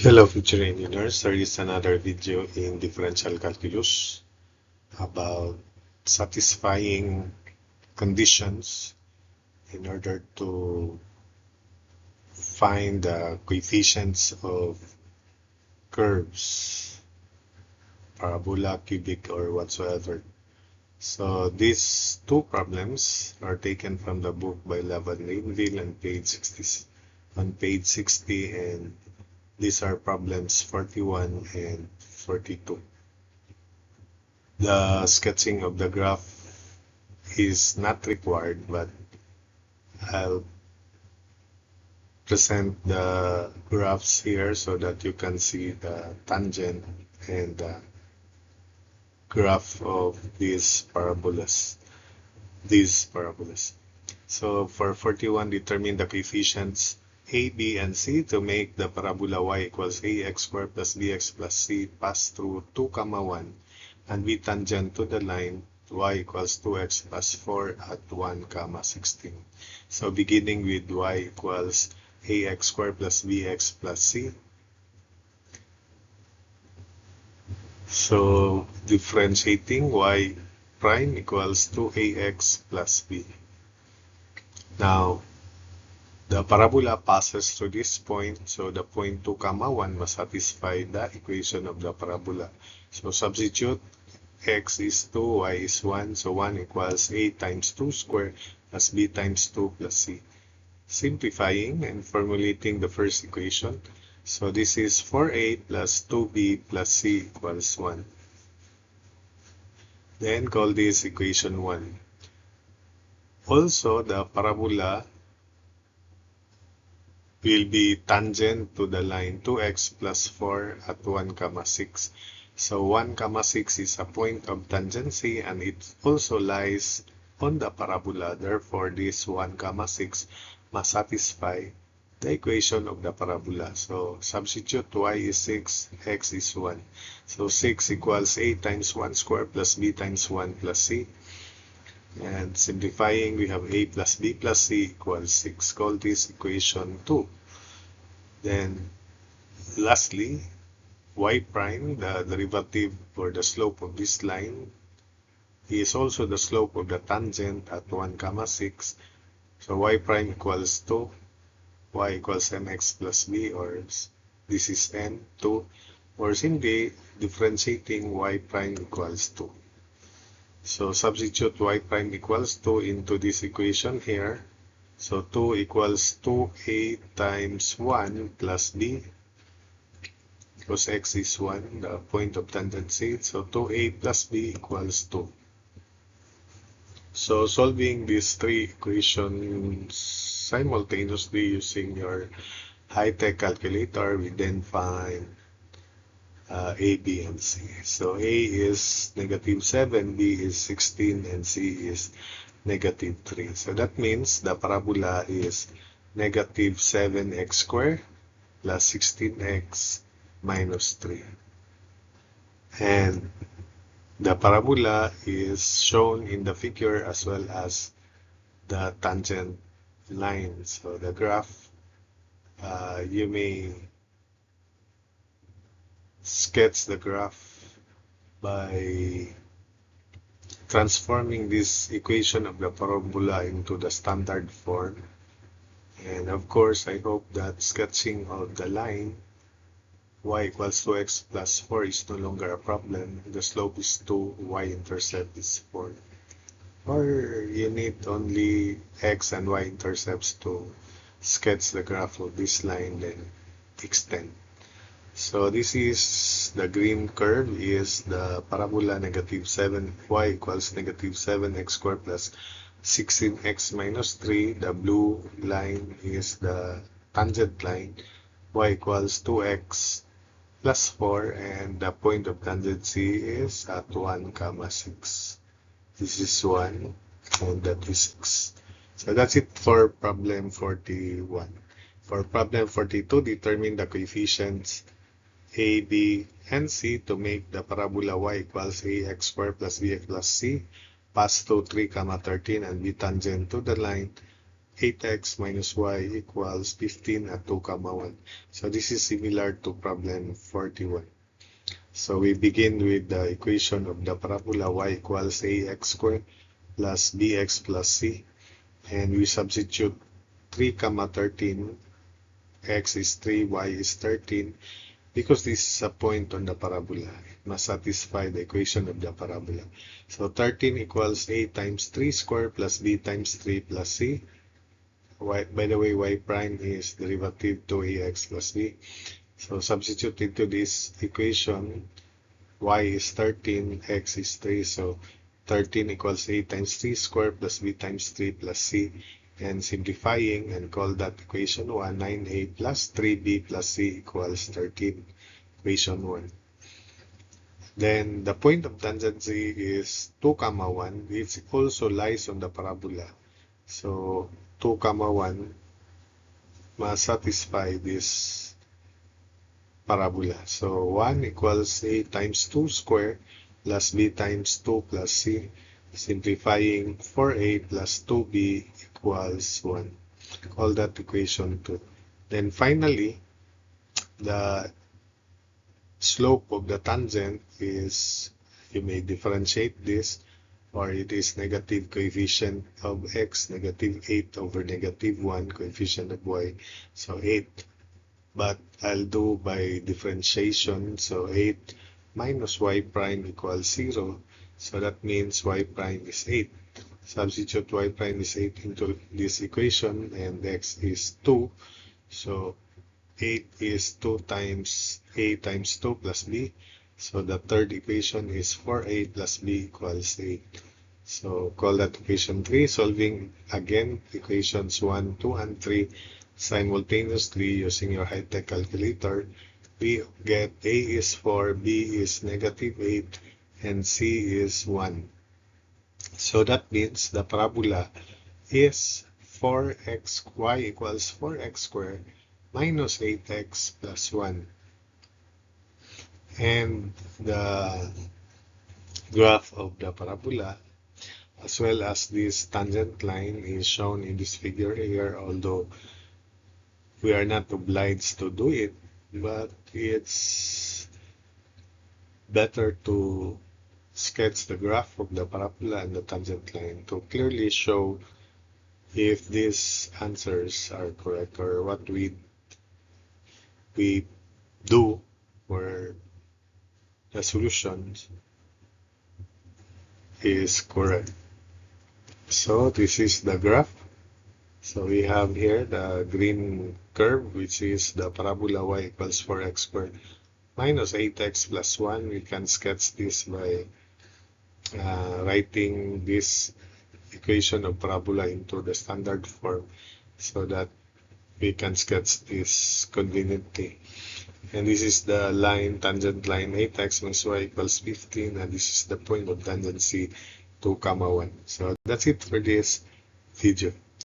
Hello future engineers, there is another video in differential calculus about satisfying conditions in order to find the coefficients of curves, parabola, cubic, or whatsoever. So these two problems are taken from the book by Lavan Rainville on page 60, and these are problems 41 and 42. The sketching of the graph is not required, but I'll present the graphs here so that you can see the tangent and the graph of these parabolas. So for 41, determine the coefficients a, b, and c to make the parabola y equals ax squared plus bx plus c pass through 2, 1 and be tangent to the line y equals 2x plus 4 at 1, 16. So beginning with y equals ax squared plus bx plus c. So differentiating y prime equals 2ax plus b. Now, the parabola passes through this point, so the point 2, 1 must satisfy the equation of the parabola. So substitute x is 2, y is 1, so 1 equals a times 2 squared plus b times 2 plus c. Simplifying and formulating the first equation, so this is 4a plus 2b plus c equals 1. Then call this equation 1. Also, the parabola will be tangent to the line 2x plus 4 at 1, 6. So 1, 6 is a point of tangency and it also lies on the parabola. Therefore, this 1, 6 must satisfy the equation of the parabola. So substitute y is 6, x is 1. So 6 equals a times 1 squared plus b times 1 plus c. And simplifying, we have a plus b plus c equals 6. Call this equation 2. Then lastly, y prime, the derivative or the slope of this line, is also the slope of the tangent at 1, 6. So y prime equals 2, y equals mx plus b, or this is n, 2, or simply differentiating y prime equals 2. So substitute y prime equals 2 into this equation here. So 2 equals 2a times 1 plus b, because x is 1, the point of tangency. So 2a plus b equals 2. So solving these three equations simultaneously using your high-tech calculator, we then find a, b, and c. So a is -7, b is 16, and c is -3. So that means the parabola is -7x squared plus 16x minus 3. And the parabola is shown in the figure as well as the tangent line. So the graph, you may sketch the graph by transforming this equation of the parabola into the standard form. And of course, I hope that sketching of the line y equals 2x plus 4 is no longer a problem. The slope is 2, y-intercept is 4. Or you need only x and y-intercepts to sketch the graph of this line, then extend. So this is the green curve is the parabola -7, y equals -7x squared plus 16x minus 3. The blue line is the tangent line, y equals 2x plus 4, and the point of tangency is at 1, 6. This is 1, and that is 6. So that's it for problem 41. For problem 42, determine the coefficients a, b, and c to make the parabola y equals ax squared plus bx plus c pass through 3, 13 and be tangent to the line 8x minus y equals 15 at 2, 1. So this is similar to problem 41. So we begin with the equation of the parabola y equals ax squared plus bx plus c, and we substitute 3, 13, x is 3, y is 13, because this is a point on the parabola. It must satisfy the equation of the parabola. So 13 equals a times 3 square plus b times 3 plus c. Y, by the way, y prime is derivative to ax plus b. So substitute into this equation, y is 13, x is 3, so 13 equals a times 3 square plus b times 3 plus c, and simplifying and call that equation 1, 9a plus 3b plus c equals 13, equation 1. Then the point of tangency is 2, 1, which also lies on the parabola. So 2, 1 must satisfy this parabola. So 1 equals a times 2 square plus b times 2 plus c, simplifying 4a plus 2b equals 1. Call that equation 2. Then finally, the slope of the tangent is, you may differentiate this, or it is negative coefficient of x, negative 8 over negative 1, coefficient of y, so 8. But I'll do by differentiation, so 8 minus y prime equals 0, so that means y prime is 8. Substitute y prime is 8 into this equation, and x is 2, so 8 is 2 times a times 2 plus b, so the third equation is 4a plus b equals 8. So call that equation 3, solving again equations 1, 2, and 3 simultaneously using your high-tech calculator. We get a is 4, b is negative 8, and c is 1. So that means the parabola is 4xy equals 4x squared minus 8x plus 1. And the graph of the parabola, as well as this tangent line, is shown in this figure here, although we are not obliged to do it, but it's better to sketch the graph of the parabola and the tangent line to clearly show if these answers are correct, or what we do for the solutions is correct. So this is the graph. So we have here the green curve, which is the parabola y equals 4x squared minus 8x plus 1. We can sketch this by writing this equation of parabola into the standard form, so that we can sketch this conveniently. And this is the line, tangent line 8x minus y equals 15, and this is the point of tangency 2, 1. So that's it for this video.